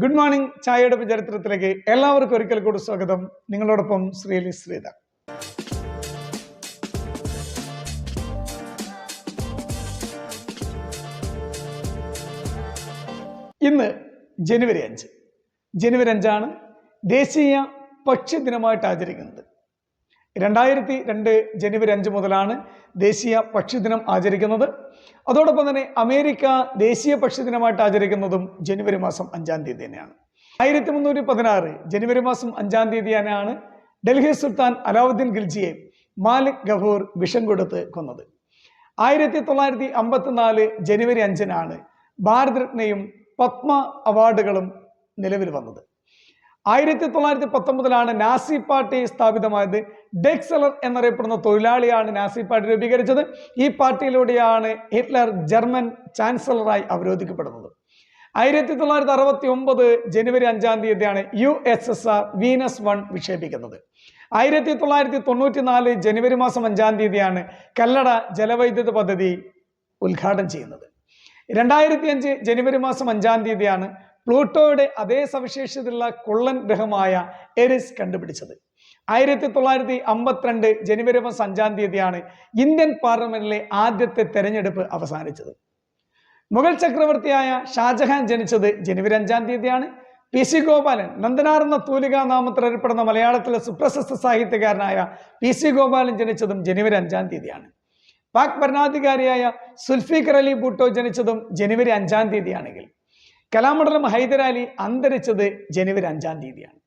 Good morning ചായയുടെ ചരിത്രത്തിലേക്ക് എല്ലാവർക്കും ഒരിക്കൽ കൂടി സ്വാഗതം. നിങ്ങളോടൊപ്പം ശ്രീധർ. ഇന്ന് ജനുവരി 5. ജനുവരി 5 ദേശീയ പക്ഷി ദിനമായിട്ട് ആചരിക്കുന്നത്. 2002 ജനുവരി 5 മുതലാണ് ദേശീയ പക്ഷി ദിനം ആചരിക്കുന്നത്. അതോടൊപ്പം തന്നെ അമേരിക്ക ദേശീയ പക്ഷി ദിനമായിട്ട് ആചരിക്കുന്നതും ജനുവരി മാസം 5-ാം തീയതി തന്നെയാണ്. 1316 ജനുവരി മാസം 5-ാം തീയതിയാണ് ഡൽഹി സുൽത്താൻ അലാവുദ്ദീൻ ഖിൽജിയെ മാലിക് ഗഫൂർ വിഷം കൊടുത്ത് കൊന്നത്. 1954 ജനുവരി 5-നാണ് ഭാരതരത്നയും പത്മ അവാർഡുകളും നിലവിൽ വന്നത്. 1919-ലാണ് നാസി പാർട്ടി സ്ഥാപിതമായത്. ഡെക്സലർ എന്നറിയപ്പെടുന്ന തൊഴിലാളിയാണ് നാസി പാർട്ടി രൂപീകരിച്ചത്. ഈ പാർട്ടിയിലൂടെയാണ് ഹിറ്റ്ലർ ജർമ്മൻ ചാൻസലറായി അവരോധിക്കപ്പെടുന്നത്. 1969 ജനുവരി 5-ാം തീയതിയാണ് USSR വീനസ് 1 വിക്ഷേപിക്കുന്നത്. 1994 ജനുവരി മാസം 5-ാം തീയതിയാണ് കല്ലട ജലവൈദ്യുത പദ്ധതി ഉദ്ഘാടനം ചെയ്യുന്നത്. 2005 ജനുവരി മാസം 5-ാം തീയതിയാണ് പ്ലൂട്ടോയുടെ അതേ സവിശേഷതയുള്ള കുള്ളൻ ഗ്രഹമായ എരിസ് കണ്ടുപിടിച്ചത്. 1952 ജനുവരി മാസം 5-ാം തീയതിയാണ് ഇന്ത്യൻ പാർലമെന്റിലെ ആദ്യത്തെ തെരഞ്ഞെടുപ്പ് അവസാനിച്ചത്. മുഗൾ ചക്രവർത്തിയായ ഷാജഹാൻ ജനിച്ചത് ജനുവരി 5-ാം തീയതിയാണ്. PC ഗോപാലൻ, നന്ദനാർ എന്ന തൂലികാ നാമത്തിൽ അറിയപ്പെടുന്ന മലയാളത്തിലെ സുപ്രശസ്ത സാഹിത്യകാരനായ PC ഗോപാലൻ ജനിച്ചതും ജനുവരി 5-ാം തീയതിയാണ്. പാക് ഭരണാധികാരിയായ സുൽഫിക്കർ അലി ഭൂട്ടോ ജനിച്ചതും ജനുവരി 5-ാം തീയതിയാണെങ്കിൽ കലാമണ്ഡലം ഹൈദരാലി അന്തരിച്ചത് ജനുവരി 5-ാം തീയതിയാണ്.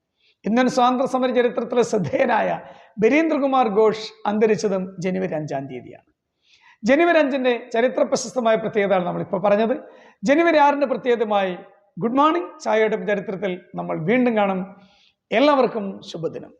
ഇന്ത്യൻ സ്വാതന്ത്ര്യ സമര ചരിത്രത്തിലെ ശ്രദ്ധേയനായ ബരീന്ദ്രകുമാർ ഘോഷ് അന്തരിച്ചതും ജനുവരി 5-ാം തീയതിയാണ്. ജനുവരി 5-ന്റെ ചരിത്ര പ്രശസ്തമായ പ്രത്യേകതയാണ് നമ്മളിപ്പോൾ പറഞ്ഞത്. ജനുവരി 6-ന്റെ പ്രത്യേകതയുമായി ഗുഡ് മോർണിംഗ് ചായയുടെ ചരിത്രത്തിൽ നമ്മൾ വീണ്ടും കാണും. എല്ലാവർക്കും ശുഭദിനം.